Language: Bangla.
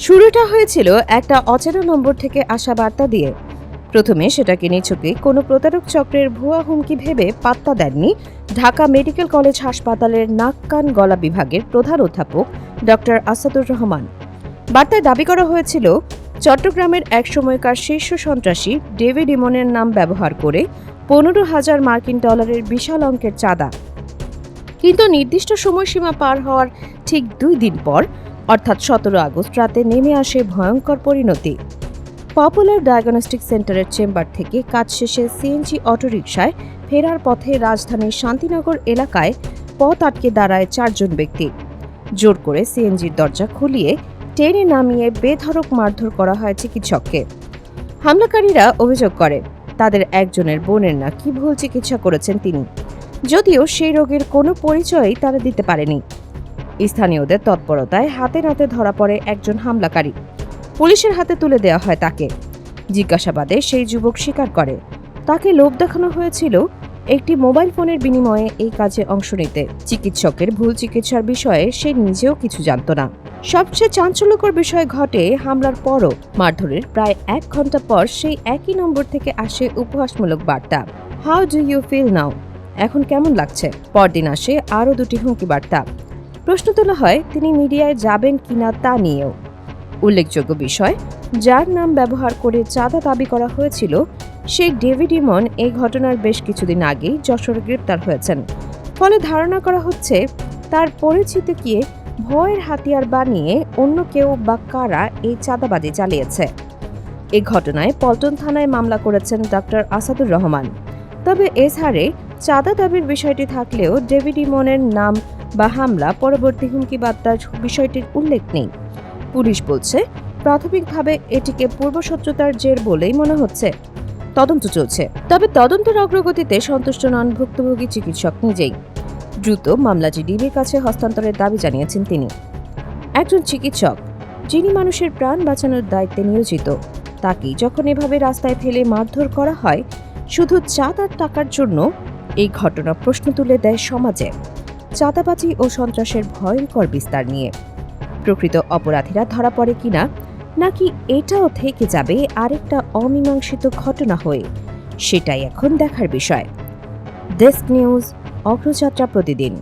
শুরুটা হয়েছিল একটা অচেনা নম্বর থেকে আসা বার্তা দিয়ে। প্রথমে সেটাকে নিছকে কোনো প্রতারক চক্রের ভুয়া হুমকি ভেবে পাত্তা দেননি ঢাকা মেডিকেল কলেজ হাসপাতালের নাক কান গলা বিভাগের প্রধান অধ্যাপক ডক্টর আসাদুর রহমান। বার্তায় দাবি করা হয়েছিল চট্টগ্রামের এক সময়কার শীর্ষ সন্ত্রাসী ডেভিড ইমনের নাম ব্যবহার করে 15,000 মার্কিন ডলারের বিশাল অঙ্কের চাঁদা। কিন্তু নির্দিষ্ট সময়সীমা পার হওয়ার ঠিক 2 দিন পর অর্থাৎ 17 আগস্ট রাতে নেমে আসে ভয়ঙ্কর পরিণতি। পপুলার ডায়াগনস্টিক সেন্টারের চেম্বার থেকে কাজ শেষে সিএনজি অটোরিকশায় ফেরার পথে রাজধানীর শান্তিনগর এলাকায় পথ আটকে দাঁড়ায় 4 জন ব্যক্তি। জোর করে সিএনজির দরজা খুলিয়ে টেনে নামিয়ে বেধড়ক মারধর করা হয় চিকিৎসককে। হামলাকারীরা অভিযোগ করে তাদের একজনের বোনের নাকি ভুল চিকিৎসা করেছেন তিনি, যদিও সেই রোগের কোনো পরিচয়ই তারা দিতে পারেনি। স্থানীয়দের তৎপরতায় হাতে নাতে ধরা পড়ে একজন হামলাকারী। পুলিশের হাতে তুলে দেওয়া হয় তাকে। জিজ্ঞাসাবাদে সেই যুবক স্বীকার করে তাকে লোভ দেখানো হয়েছিল একটি মোবাইল ফোনের বিনিময়ে এই কাজে অংশ নিতে। চিকিৎসকের ভুল চিকিৎসার বিষয়ে সে নিজেও কিছু জানত না। সবচেয়ে চাঞ্চল্যকর বিষয় ঘটে হামলার পরও। মারধরের প্রায় 1 ঘন্টা পর সেই একই নম্বর থেকে আসে উপহাসমূলক বার্তা, how do you feel now? এখন কেমন লাগছে? পরদিন আসে আরও 2টি হুমকি বার্তা। প্রশ্ন তোলা হয় তিনি মিডিয়ায় যাবেন কিনা তা নিয়েও। উল্লেখযোগ্য বিষয়, যার নাম ব্যবহার করে চাঁদা দাবি করা হয়েছিল সেই ডেভিড ইমন এই ঘটনার বেশ কিছুদিন আগেই যশোরে গ্রেপ্তার হয়েছেন। ফলে ধারণা করা হচ্ছে তার পরিচিতকে ভয়ের হাতিয়ার বানিয়ে অন্য কেউ বা কারা এই চাঁদাবাজি চালিয়েছে। এই ঘটনায় পল্টন থানায় মামলা করেছেন ডক্টর আসাদুর রহমান। তবে এজাহারে চাঁদা দাবির বিষয়টি থাকলেও ডেভিড ইমনের নাম বা হামলা পরবর্তী হুমকি বার্তার বিষয়টির উল্লেখ নেই। পুলিশ বলছে প্রাথমিকভাবে এটিকে পূর্বশত্রুতার জের বলেই মনে হচ্ছে। তদন্ত চলছে, তবে তদন্তের অগ্রগতিতে সন্তুষ্ট নন ভুক্তভোগী চিকিৎসক নিজেই। দ্রুত মামলাটি ডিবির কাছে হস্তান্তরের দাবি জানিয়েছেন তিনি। একজন চিকিৎসক যিনি মানুষের প্রাণ বাঁচানোর দায়িত্বে নিয়োজিত, তাকেই যখন এভাবে রাস্তায় ফেলে মারধর করা হয় শুধু চাঁদার টাকার জন্য, এই ঘটনা প্রশ্ন তুলে দেয় সমাজে চাঁদাবাজি ও সন্ত্রাসের ভয়ঙ্কর বিস্তার নিয়ে। প্রকৃত অপরাধীরা ধরা পড়ে কিনা, নাকি এটাও থেকে যাবে আরেকটা অমীমাংসিত ঘটনা হয়ে, সেটাই এখন দেখার বিষয়। ডেস্ক নিউজ, অগ্রযাত্রা প্রতিদিন।